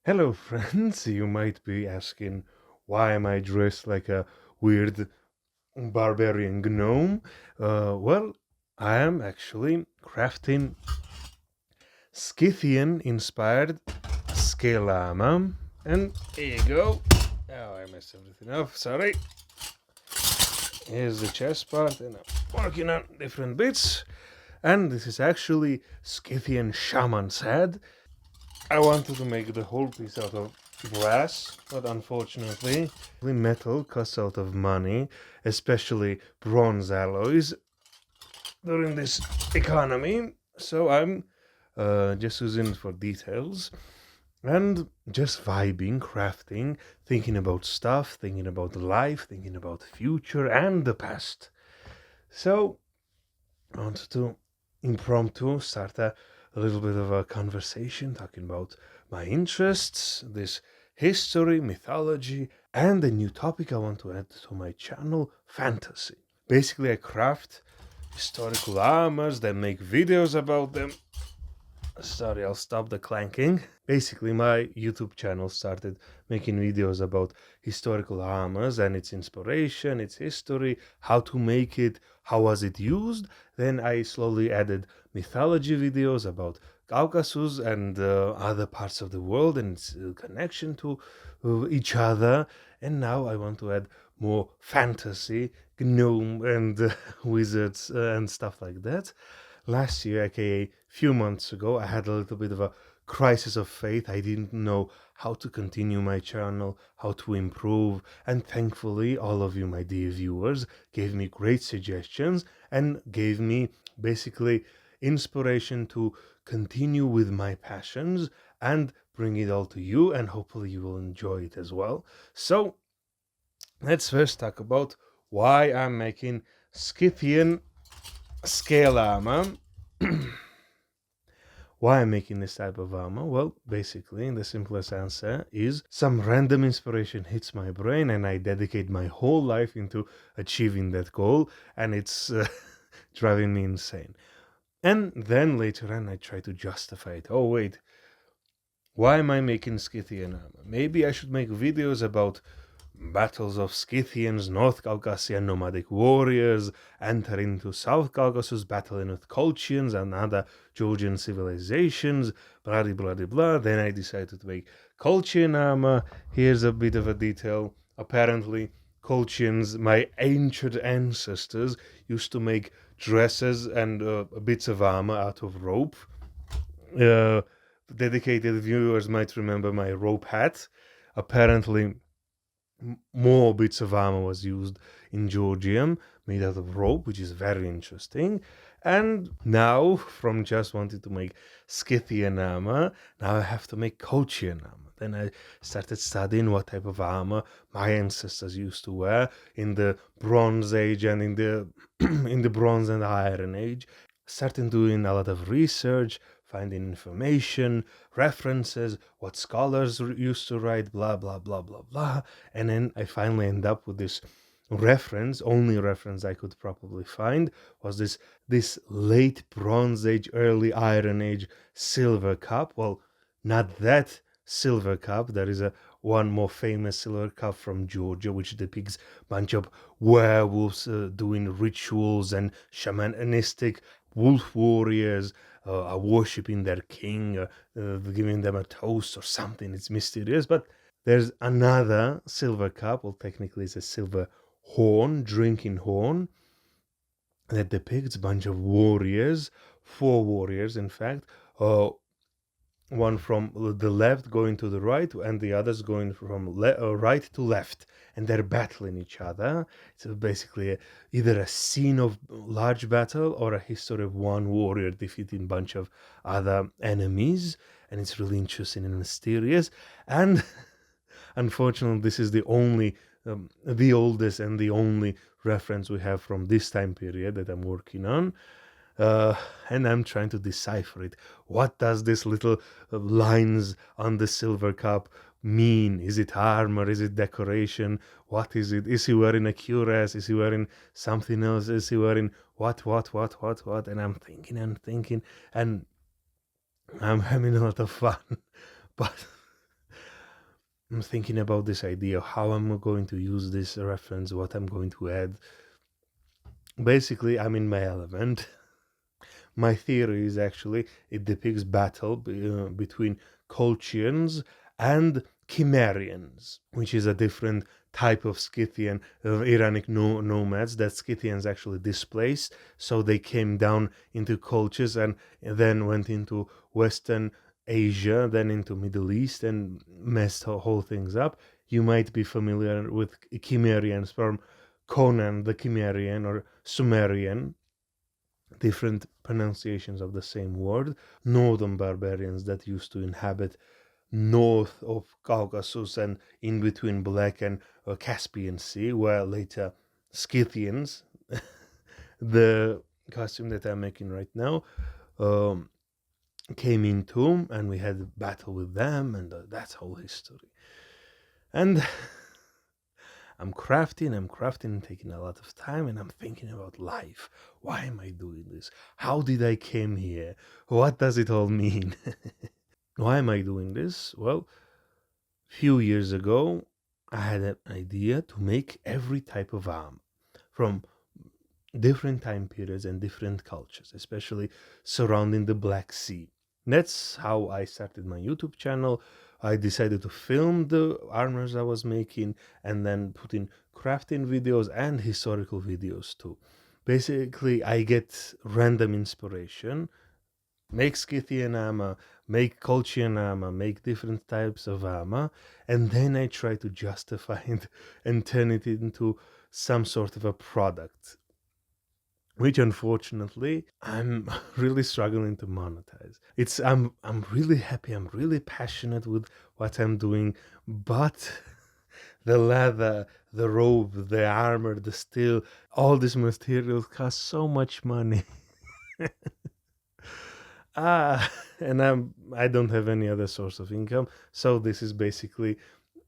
Hello, friends. You might be asking, why am I dressed like a weird barbarian gnome? Well, I am actually crafting Scythian inspired scale armor. And here you go. Oh, I messed everything up. Sorry. Here's the chest part, and I'm working on different bits. And this is actually Scythian shaman's head. I wanted to make the whole piece out of brass, but unfortunately, metal costs a lot of money, especially bronze alloys during this economy. So I'm just using it for details and just vibing, crafting, thinking about stuff, thinking about life, thinking about the future and the past. So I wanted to impromptu start a little bit of a conversation talking about my interests, this history, mythology, and a new topic I want to add to my channel, fantasy. Basically, I craft historical armors, then make videos about them. Sorry, I'll stop the clanking. Basically, my YouTube channel started making videos about historical armors and its inspiration, its history, how to make it, how was it used. Then I slowly added mythology videos about Caucasus and other parts of the world and its connection to each other. And now I want to add more fantasy, gnome and wizards and stuff like that. Last year, aka few months ago, I had a little bit of a crisis of faith. I didn't know how to continue my channel, how to improve, and thankfully, all of you, my dear viewers, gave me great suggestions and gave me basically inspiration to continue with my passions and bring it all to you, and hopefully, you will enjoy it as well. So, let's first talk about why I'm making Scythian scale armor. Why I'm making this type of armor? Well, basically, the simplest answer is some random inspiration hits my brain and I dedicate my whole life into achieving that goal, and it's driving me insane. And then later on, I try to justify it. Oh, wait, why am I making Scythian armor? Maybe I should make videos about battles of Scythians, North Caucasian nomadic warriors, enter into South Caucasus, battling with Colchians and other Georgian civilizations, blah blah blah blah. Then I decided to make Colchian armor. Here's a bit of a detail. Apparently, Colchians, my ancient ancestors, used to make dresses and bits of armor out of rope. Uh, Dedicated viewers might remember my rope hat. Apparently, more bits of armor was used in Georgium made out of rope, which is very interesting. And now, from just wanting to make Scythian armor, now I have to make Colchian armor. Then I started studying what type of armor my ancestors used to wear in the Bronze Age and in the in the Bronze and Iron Age. Started doing a lot of research, finding information, references, what scholars used to write, blah blah blah blah blah. And then I finally end up with this reference. Only reference I could probably find was this late Bronze Age, early Iron Age silver cup. Well, not that silver cup. There is a one more famous silver cup from Georgia, which depicts a bunch of werewolves doing rituals and shamanistic wolf warriors are worshipping their king, giving them a toast or something. It's mysterious. But there's another silver cup. Well, technically, it's a silver horn, drinking horn, that depicts a bunch of warriors, four warriors, in fact. One from the left going to the right, and the others going from right to left, and they're battling each other. It's basically either a scene of large battle or a history of one warrior defeating a bunch of other enemies, and it's really interesting and mysterious. And unfortunately, this is the oldest and the only reference we have from this time period that I'm working on. And I'm trying to decipher it. What does this little lines on the silver cup mean? Is it armor? Is it decoration? What is it? Is he wearing a cuirass? Is he wearing something else? Is he wearing what? And I'm thinking, and I'm having a lot of fun. But I'm thinking about this idea, how I'm going to use this reference, what I'm going to add. Basically, I'm in my element. My theory is actually it depicts battle between Colchians and Cimmerians, which is a different type of Scythian, Iranic nomads that Scythians actually displaced. So they came down into Colchis and then went into Western Asia, then into Middle East and messed whole things up. You might be familiar with Cimmerians from Conan the Cimmerian or Sumerian, different pronunciations of the same word. Northern barbarians that used to inhabit north of Caucasus and in between Black and Caspian Sea, where later Scythians, the costume that I'm making right now, um, came into, and we had a battle with them, and that's whole history. And I'm crafting, taking a lot of time, and I'm thinking about life. Why am I doing this? How did I came here? What does it all mean? Why am I doing this? Well, few years ago, I had an idea to make every type of arm from different time periods and different cultures, especially surrounding the Black Sea. That's how I started my YouTube channel. I decided to film the armors I was making and then put in crafting videos and historical videos too. Basically, I get random inspiration, make Scythian armor, make Colchian armor, make different types of armor, and then I try to justify it and turn it into some sort of a product, which unfortunately I'm really struggling to monetize. I'm really happy, I'm really passionate with what I'm doing, but the leather, the robe, the armor, the steel, all these materials cost so much money. And I don't have any other source of income, so this is basically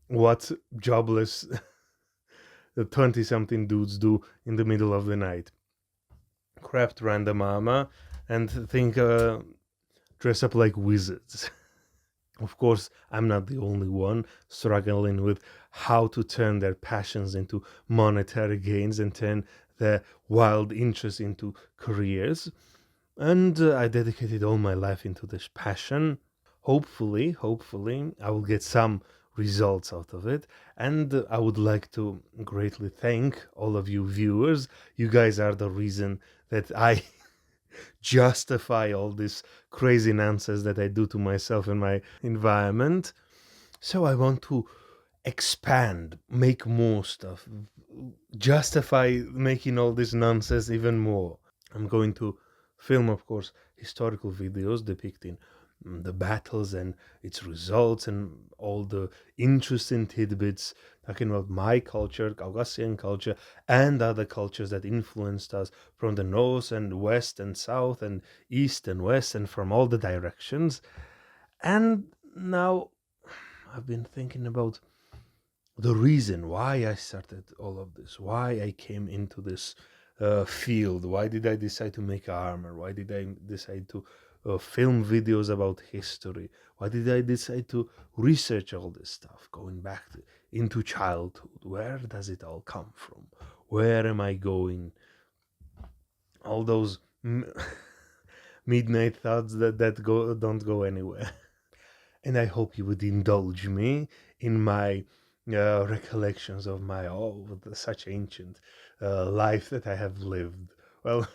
what jobless 20 something dudes do in the middle of the night. Craft random armor and think dress up like wizards. Of course, I'm not the only one struggling with how to turn their passions into monetary gains and turn their wild interests into careers. And I dedicated all my life into this passion. Hopefully, I will get some results out of it. And I would like to greatly thank all of you viewers. You guys are the reason that I justify all this crazy nonsense that I do to myself and my environment. So I want to expand, make more stuff, justify making all this nonsense even more. I'm going to film, of course, historical videos depicting the battles and its results and all the interesting tidbits talking about my culture, Caucasian culture, and other cultures that influenced us from the north and west and south and east and west and from all the directions. And now I've been thinking about the reason why I started all of this, why I came into this field, why did I decide to make armor, why did I decide to film videos about history, why did I decide to research all this stuff, going back into childhood, where does it all come from, where am I going, all those midnight thoughts that don't go anywhere. And I hope you would indulge me in my recollections of my such ancient life that I have lived. Well,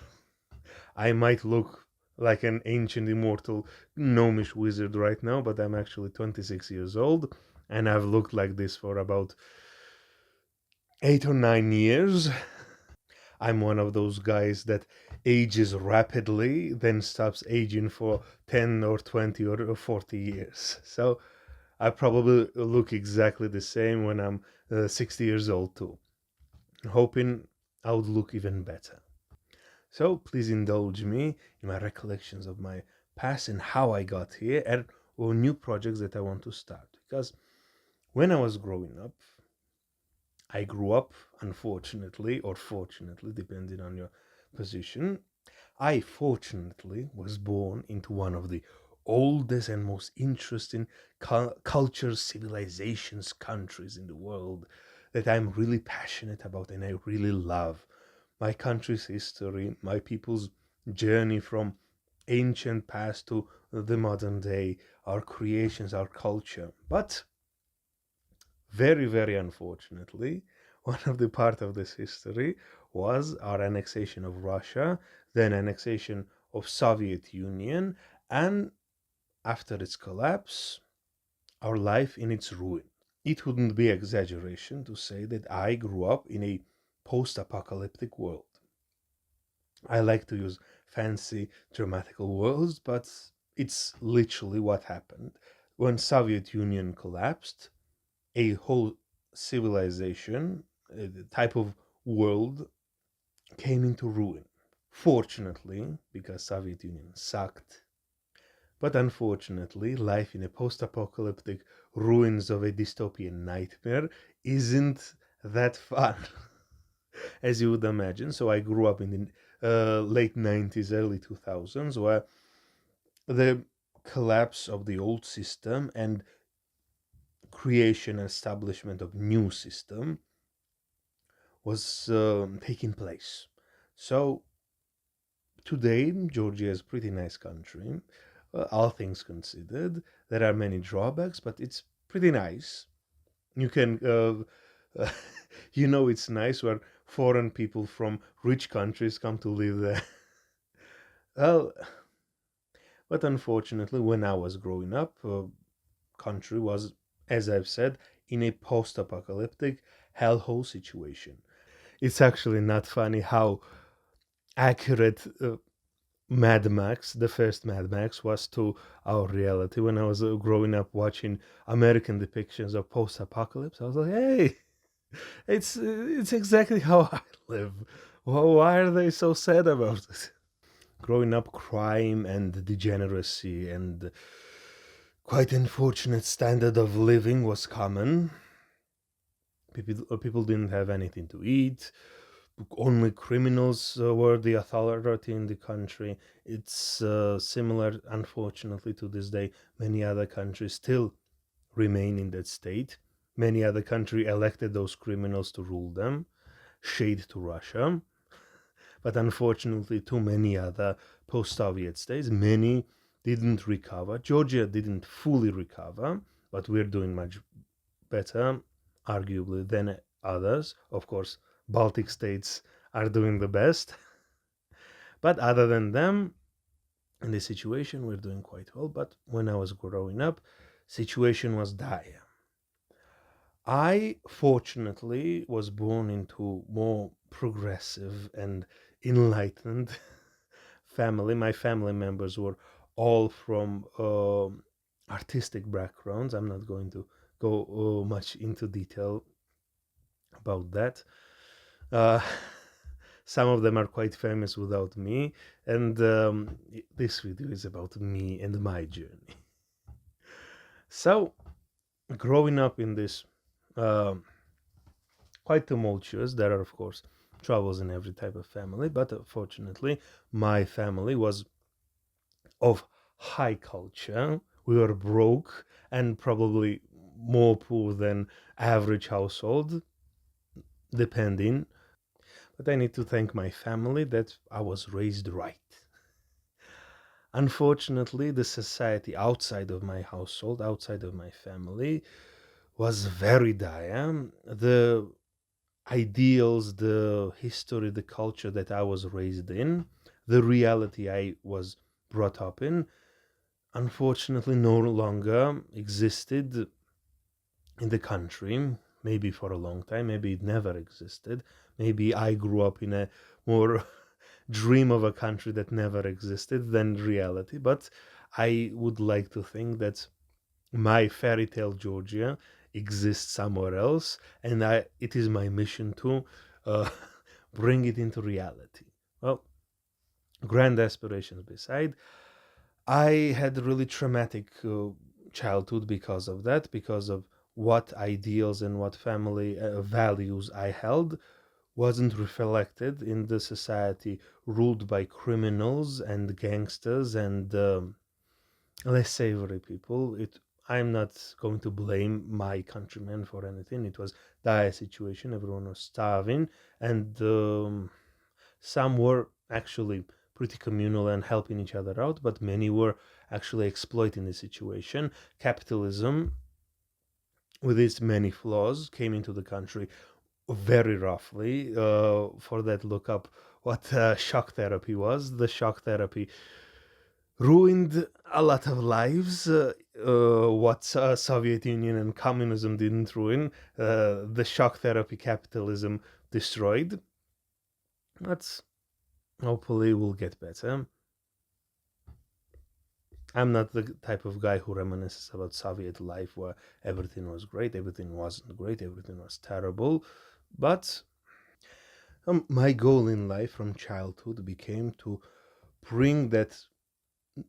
I might look like an ancient immortal gnomish wizard right now, but I'm actually 26 years old, and I've looked like this for about 8 or 9 years. I'm one of those guys that ages rapidly, then stops aging for 10 or 20 or 40 years. So I probably look exactly the same when I'm 60 years old too. Hoping I would look even better. So please indulge me in my recollections of my past and how I got here and or new projects that I want to start. Because when I was growing up, I grew up, unfortunately, or fortunately, depending on your position. I fortunately was born into one of the oldest and most interesting cultures, civilizations, countries in the world that I'm really passionate about and I really love. My country's history, my people's journey from ancient past to the modern day, our creations, our culture. But very, very unfortunately, one of the part of this history was our annexation of Russia, then annexation of Soviet Union, and after its collapse, our life in its ruin. It wouldn't be exaggeration to say that I grew up in a post-apocalyptic world. I like to use fancy dramatical words, but it's literally what happened. When Soviet Union collapsed, a whole civilization, a type of world came into ruin. Fortunately, because Soviet Union sucked, but unfortunately, life in a post-apocalyptic ruins of a dystopian nightmare isn't that fun, as you would imagine. So I grew up in the late 90s, early 2000s, where the collapse of the old system and creation and establishment of new system was taking place. So today, Georgia is a pretty nice country, all things considered. There are many drawbacks, but it's pretty nice. You can, you know, it's nice where foreign people from rich countries come to live there. Well, but unfortunately, when I was growing up, country was, as I've said, in a post-apocalyptic hellhole situation. It's actually not funny how accurate Mad Max, the first Mad Max, was to our reality. When I was growing up watching American depictions of post-apocalypse, I was like, "Hey, it's exactly how I live. Well, why are they so sad about it?" Growing up, crime and degeneracy and quite unfortunate standard of living was common. People didn't have anything to eat. Only criminals were the authority in the country. It's similar, unfortunately, to this day. Many other countries still remain in that state. Many other countries elected those criminals to rule them. Shade to Russia. But unfortunately, too many other post-Soviet states, many didn't recover. Georgia didn't fully recover, but we're doing much better, arguably, than others. Of course, Baltic states are doing the best. But other than them, in this situation, we're doing quite well. But when I was growing up, situation was dire. I fortunately was born into more progressive and enlightened family. My family members were all from artistic backgrounds. I'm not going to go much into detail about that. Uh, some of them are quite famous without me, and this video is about me and my journey. So, growing up in this quite tumultuous, there are of course troubles in every type of family, but fortunately, my family was of high culture. We were broke and probably more poor than average household, depending. But I need to thank my family that I was raised right. Unfortunately, the society outside of my household, outside of my family, was very dire. The ideals, the history, the culture that I was raised in, the reality I was brought up in, unfortunately no longer existed in the country. Maybe for a long time, maybe it never existed. Maybe I grew up in a more dream of a country that never existed than reality. But I would like to think that my fairy tale Georgia exists somewhere else, and it is my mission to uh, bring it into reality. Well, grand aspirations beside, I had a really traumatic childhood because of that, because of what ideals and what family values I held wasn't reflected in the society ruled by criminals and gangsters and less savory people. I'm not going to blame my countrymen for anything. It was dire situation. Everyone was starving, and some were actually pretty communal and helping each other out, but many were actually exploiting the situation. Capitalism, with its many flaws, came into the country very roughly. For that, look up what shock therapy was. The shock therapy ruined a lot of lives. What Soviet Union and communism didn't ruin, the shock therapy capitalism destroyed. That's hopefully will get better. I'm not the type of guy who reminisces about Soviet life where everything was great, everything wasn't great, everything was terrible. But my goal in life from childhood became to bring that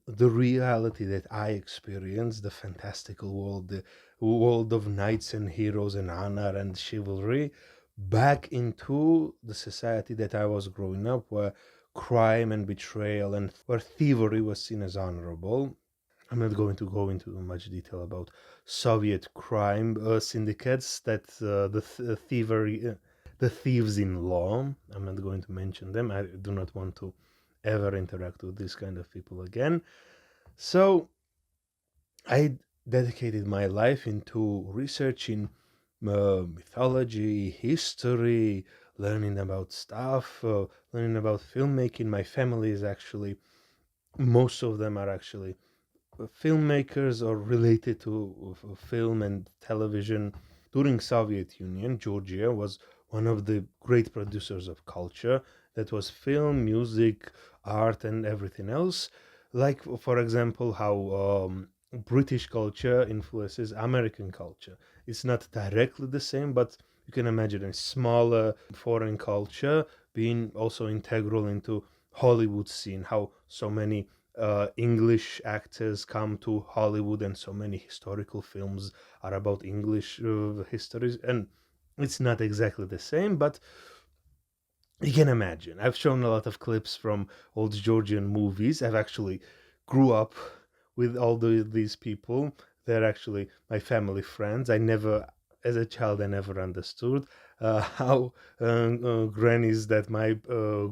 the reality that I experienced, the fantastical world, the world of knights and heroes and honor and chivalry, back into the society that I was growing up, where crime and betrayal and where thievery was seen as honorable. I'm not going to go into much detail about Soviet crime syndicates that thievery, the thieves in law. I'm not going to mention them. I do not want to ever interact with this kind of people again. So I dedicated my life into researching mythology, history, learning about stuff, learning about filmmaking. My family is actually, most of them are actually filmmakers or related to film and television. During Soviet Union, Georgia was one of the great producers of culture. That was film, music, art, and everything else. Like, for example, how British culture influences American culture. It's not directly the same, but you can imagine a smaller foreign culture being also integral into Hollywood scene. How so many English actors come to Hollywood, and so many historical films are about English histories, and it's not exactly the same, but you can imagine. I've shown a lot of clips from old Georgian movies. I've actually grew up with all these people. They're actually my family friends. I never, as a child, I never understood how grannies that my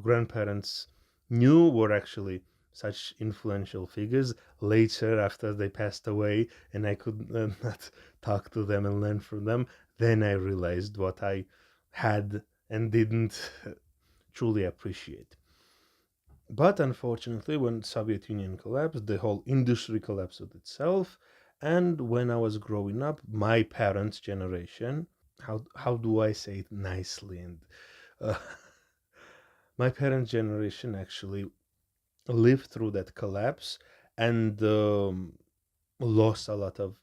grandparents knew were actually such influential figures. Later, after they passed away, and I could not talk to them and learn from them, then I realized what I had and didn't truly appreciate. But unfortunately, when Soviet Union collapsed, the whole industry collapsed with itself. And when I was growing up, my parents' generation, how do I say it nicely? And uh, my parents' generation actually lived through that collapse and lost a lot of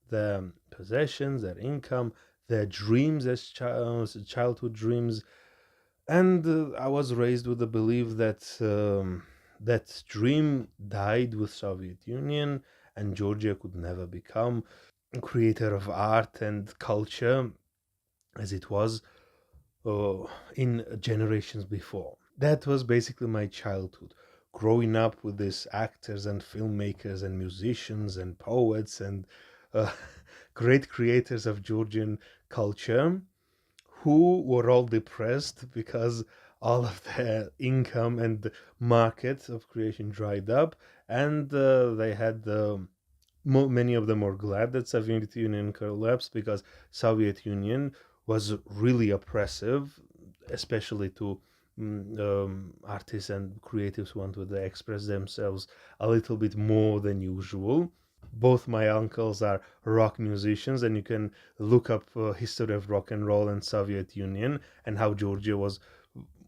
their possessions, their income, their dreams as childhood dreams. And I was raised with the belief that that dream died with Soviet Union, and Georgia could never become a creator of art and culture as it was in generations before. That was basically my childhood, growing up with these actors and filmmakers and musicians and poets and uh, great creators of Georgian culture who were all depressed because all of their income and the market of creation dried up, and they had many of them were glad that Soviet Union collapsed because Soviet Union was really oppressive, especially to artists and creatives who wanted to express themselves a little bit more than usual. Both my uncles are rock musicians, and you can look up history of rock and roll in Soviet Union and how Georgia was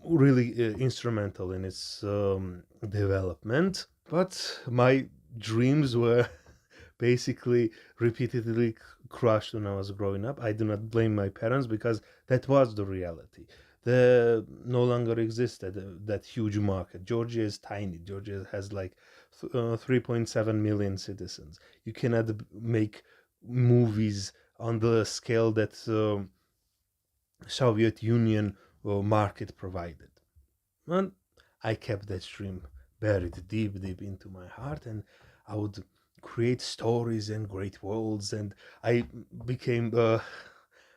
really instrumental in its development. But my dreams were basically repeatedly crushed when I was growing up. I do not blame my parents because that was the reality. The no longer existed that huge market. Georgia is tiny. Georgia has like 3.7 million citizens. You cannot make movies on the scale that Soviet Union market provided. And I kept that dream buried deep, deep into my heart, and I would create stories and great worlds. And I became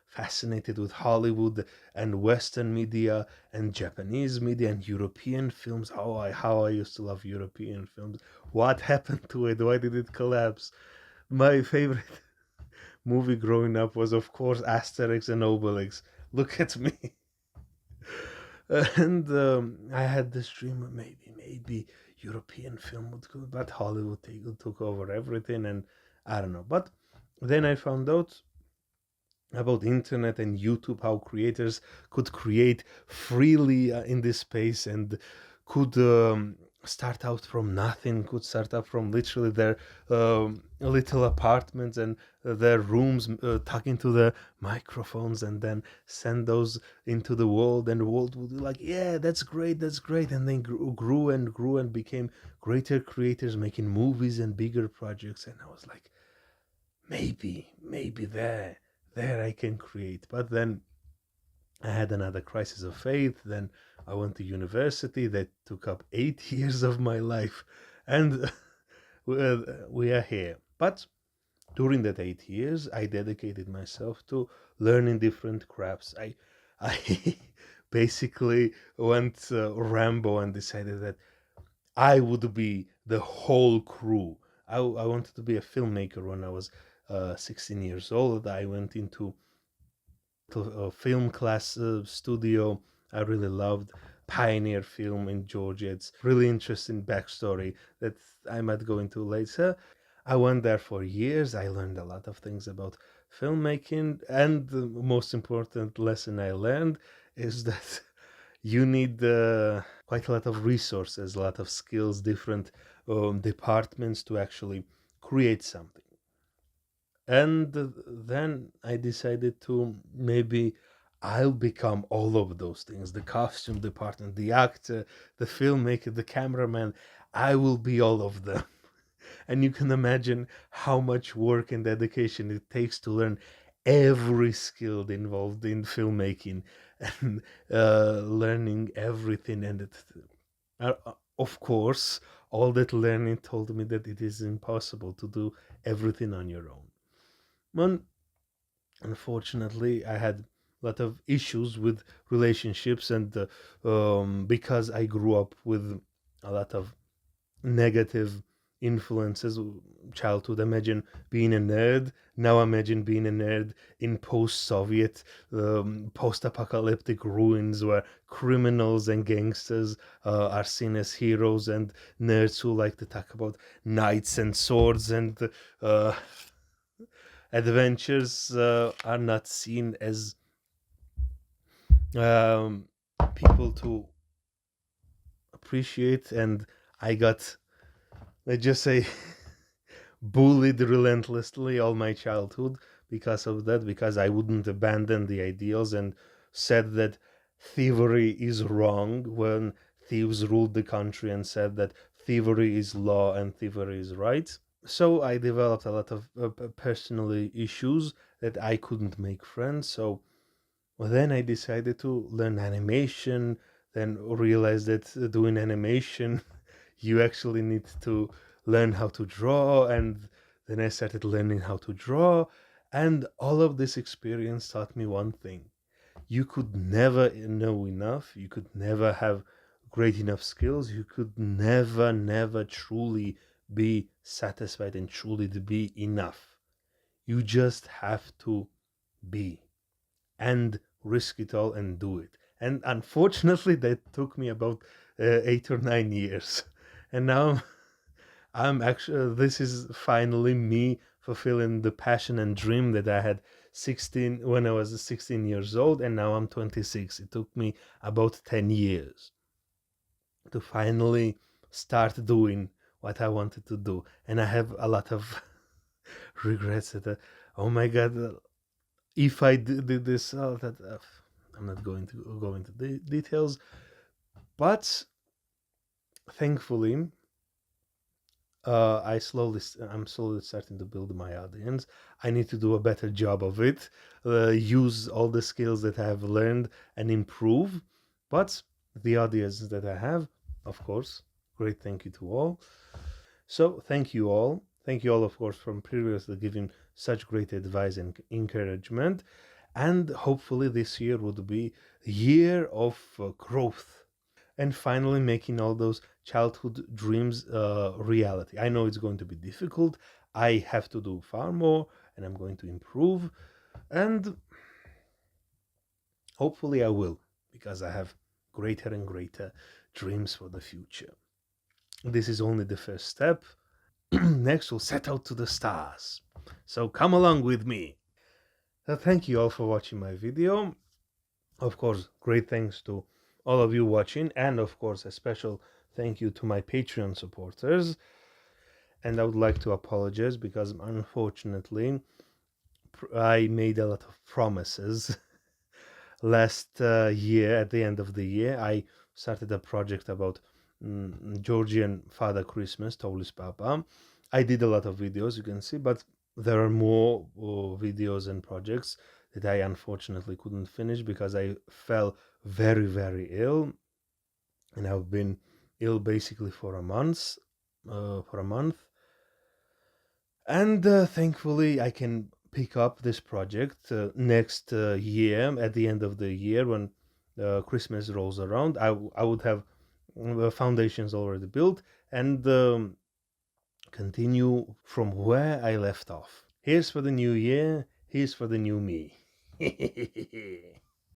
fascinated with Hollywood and Western media and Japanese media and European films. How I used to love European films. What happened to it? Why did it collapse? My favorite movie growing up was, of course, Asterix and Obelix. Look at me. And I had this dream of maybe European film would go, but Hollywood took over everything, and I don't know. But then I found out about internet and YouTube, how creators could create freely in this space, and could start out from nothing, could start out from literally their little apartments and their rooms, talking to the microphones, and then send those into the world, and the world would be like, yeah, that's great, and then grew and grew and became greater creators making movies and bigger projects. And I was like, maybe there I can create. But then I had another crisis of faith. Then I went to university that took up 8 years of my life, and we are here. But during that 8 years, I dedicated myself to learning different crafts. I basically went Rambo and decided that I would be the whole crew. I wanted to be a filmmaker when I was 16 years old. I went into a film class studio. I really loved Pioneer Film in Georgia. It's really interesting backstory that I might go into later. I went there for years. I learned a lot of things about filmmaking, and the most important lesson I learned is that you need quite a lot of resources, a lot of skills, different departments to actually create something. And then I decided to maybe I'll become all of those things: the costume department, the actor, the filmmaker, the cameraman. I will be all of them. And you can imagine how much work and dedication it takes to learn every skill involved in filmmaking, and learning everything. And of course, all that learning told me that it is impossible to do everything on your own. Well, unfortunately, I had a lot of issues with relationships, and because I grew up with a lot of negative influences childhood. Imagine being a nerd. Now imagine being a nerd in post-Soviet, post-apocalyptic ruins where criminals and gangsters are seen as heroes, and nerds who like to talk about knights and swords and uh, adventures are not seen as um, people to appreciate. And I got, let's just say, bullied relentlessly all my childhood because of that, because I wouldn't abandon the ideals, and said that thievery is wrong when thieves ruled the country, and said that thievery is law and thievery is right. So I developed a lot of personally issues that I couldn't make friends. So then I decided to learn animation, then realized that doing animation, you actually need to learn how to draw. And then I started learning how to draw. And all of this experience taught me one thing: you could never know enough, you could never have great enough skills, you could never truly be satisfied and truly to be enough. You just have to be, and risk it all and do it. And unfortunately, that took me about 8 or 9 years. And now I'm actually, this is finally me fulfilling the passion and dream that I had 16 when I was 16 years old, and now I'm 26. It took me about 10 years to finally start doing what I wanted to do. And I have a lot of regrets that, oh my God, if I did this, oh, that I'm not going to go into the details, but thankfully, I'm slowly starting to build my audience. I need to do a better job of it, use all the skills that I have learned and improve. But the audience that I have, of course, great thank you to all. So thank you all. Thank you all, of course, from previously giving such great advice and encouragement. And hopefully this year would be a year of growth and finally making all those childhood dreams reality. I know it's going to be difficult. I have to do far more and I'm going to improve. And hopefully I will, because I have greater and greater dreams for the future. This is only the first step. Next, we'll set out to the stars. So come along with me. Thank you all for watching my video. Of course, great thanks to all of you watching, and of course, a special thank you to my Patreon supporters. And I would like to apologize because unfortunately, I made a lot of promises last year. At the end of the year, I started a project about Georgian Father Christmas, Taulis Papa. I did a lot of videos, you can see, but there are more videos and projects that I unfortunately couldn't finish because I fell very, very ill, and I've been ill basically for a month. And thankfully, I can pick up this project next year at the end of the year when Christmas rolls around. I would have the foundations already built and continue from where I left off. Here's for the new year. Here's for the new me.